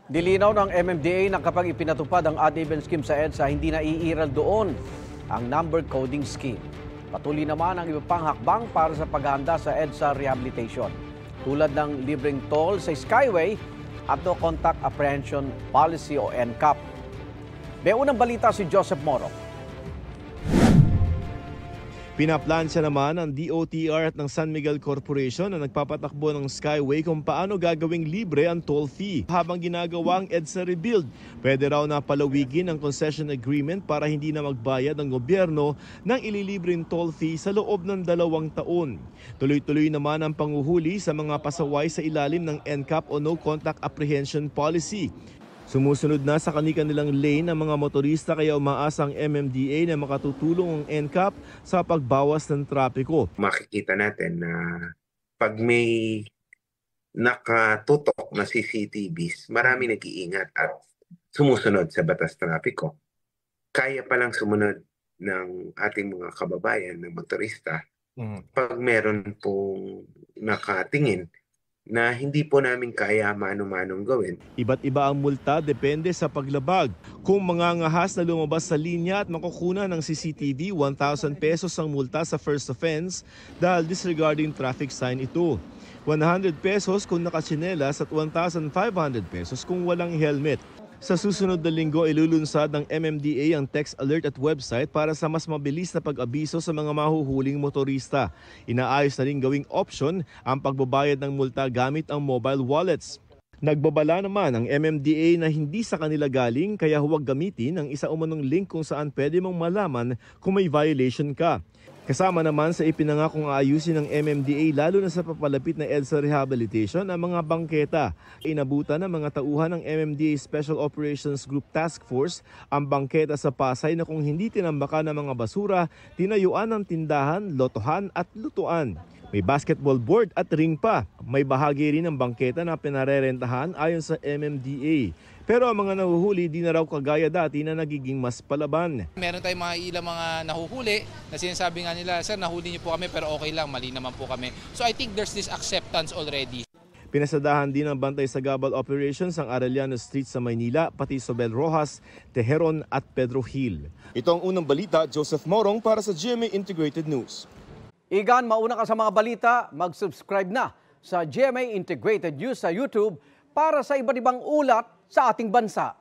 Dilinaw ng MMDA na kapag ipinatupad ang odd even scheme sa EDSA, hindi na iiral doon ang number coding scheme. Patuloy naman ang iba pang hakbang para sa paghahanda sa EDSA rehabilitation, tulad ng libreng toll sa Skyway at no contact apprehension policy o NCAP. May unang balita si Joseph Moro. Pinaplansya naman ng DOTR at ng San Miguel Corporation na nagpapatakbo ng Skyway kung paano gagawing libre ang toll fee. Habang ginagawa ang EDSA rebuild, pwede raw na palawigin ang concession agreement para hindi na magbayad ang gobyerno ng ililibreng toll fee sa loob ng 2 taon. Tuloy-tuloy naman ang panguhuli sa mga pasaway sa ilalim ng NCAP o No Contact Apprehension Policy. Sumusunod na sa kanilang lane ang mga motorista kaya umaasa ang MMDA na makatutulong ang NCAP sa pagbawas ng trapiko. Makikita natin na pag may nakatutok na CCTVs, marami nag-iingat at sumusunod sa batas trapiko. Kaya palang sumunod ng ating mga kababayan na motorista pag meron pong nakatingin na hindi po namin kaya mano-manong gawin. Iba't iba ang multa depende sa paglabag. Kung mangangahas na lumabas sa linya at makukuha ng CCTV, 1,000 pesos ang multa sa first offense dahil disregarding traffic sign ito. 100 pesos kung nakatsinelas at 1,500 pesos kung walang helmet. Sa susunod na linggo, ilulunsad ng MMDA ang text alert at website para sa mas mabilis na pag-abiso sa mga mahuhuling motorista. Inaayos na rin gawing option ang pagbabayad ng multa gamit ang mobile wallets. Nagbabala naman ang MMDA na hindi sa kanila galing kaya huwag gamitin ang isa umanong link kung saan pwede mong malaman kung may violation ka. Kasama naman sa ipinangakong aayusin ng MMDA lalo na sa papalapit na EDSA rehabilitation ang mga bangketa. Inabutan ng mga tauhan ng MMDA Special Operations Group Task Force ang bangketa sa Pasay na kung hindi tinambakan ng mga basura, tinayuan ng tindahan, lotohan at lutuan. May basketball board at ring pa. May bahagi rin ng bangketa na pinarerentahan ayon sa MMDA. Pero ang mga nahuhuli di na raw kagaya dati na nagiging mas palaban. Meron tayong mga ilang mga nahuhuli na sinasabi nga nila, sir, nahuli niyo po kami pero okay lang, mali naman po kami. So I think there's this acceptance already. Pinasadahan din ng bantay sa Gabal Operations ang Arellano Street sa Maynila, pati Sobel Rojas, Tejeron at Pedro Hill. Ito ang unang balita, Joseph Morong para sa GMA Integrated News. Igan, mauna ka sa mga balita, mag-subscribe na sa GMA Integrated News sa YouTube para sa iba't ibang ulat sa ating bansa.